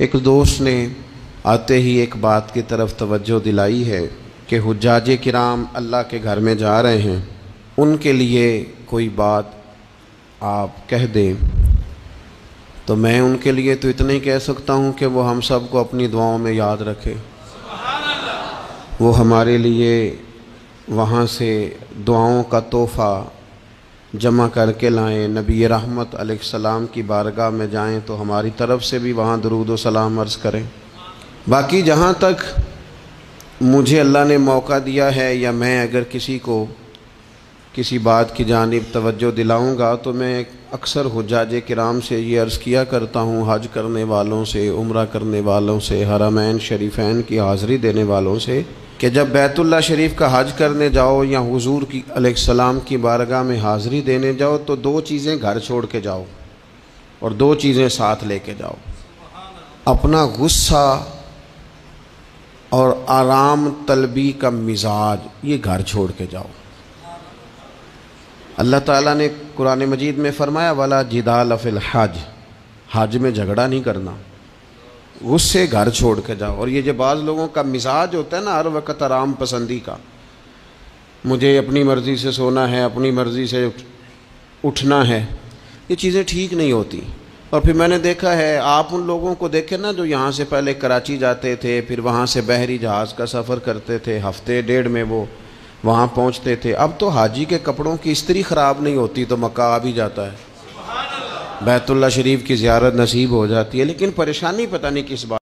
ایک دوست نے آتے ہی ایک بات کی طرف توجہ دلائی ہے کہ حجاج کرام اللہ کے گھر میں جا رہے ہیں، ان کے لیے کوئی بات آپ کہہ دیں۔ تو میں ان کے لیے تو اتنا ہی کہہ سکتا ہوں کہ وہ ہم سب کو اپنی دعاؤں میں یاد رکھے، وہ ہمارے لیے وہاں سے دعاؤں کا تحفہ جمع کر کے لائیں، نبی رحمت علیہ السلام کی بارگاہ میں جائیں تو ہماری طرف سے بھی وہاں درود و سلام عرض کریں۔ باقی جہاں تک مجھے اللہ نے موقع دیا ہے یا میں اگر کسی کو کسی بات کی جانب توجہ دلاؤں گا تو میں اکثر حجاج کرام سے یہ عرض کیا کرتا ہوں، حج کرنے والوں سے، عمرہ کرنے والوں سے، حرمین شریفین کی حاضری دینے والوں سے، کہ جب بیت اللہ شریف کا حج کرنے جاؤ یا حضور کی علیہ السلام کی بارگاہ میں حاضری دینے جاؤ تو دو چیزیں گھر چھوڑ کے جاؤ اور دو چیزیں ساتھ لے کے جاؤ۔ اپنا غصہ اور آرام طلبی کا مزاج یہ گھر چھوڑ کے جاؤ۔ اللہ تعالیٰ نے قرآن مجید میں فرمایا وَلَا جِدَالَ فِي الْحَجِّ، حج میں جھگڑا نہیں کرنا، غصے گھر چھوڑ کے جاؤ۔ اور یہ جو بعض لوگوں کا مزاج ہوتا ہے نا ہر وقت آرام پسندی کا، مجھے اپنی مرضی سے سونا ہے، اپنی مرضی سے اٹھنا ہے، یہ چیزیں ٹھیک نہیں ہوتی۔ اور پھر میں نے دیکھا ہے، آپ ان لوگوں کو دیکھیں نا جو یہاں سے پہلے کراچی جاتے تھے، پھر وہاں سے بحری جہاز کا سفر کرتے تھے، ہفتے ڈیڑھ میں وہ وہاں پہنچتے تھے۔ اب تو حاجی کے کپڑوں کی استری خراب نہیں ہوتی تو مکہ آ بھی جاتا ہے، بیت اللہ شریف کی زیارت نصیب ہو جاتی ہے، لیکن پریشانی پتہ نہیں کس بات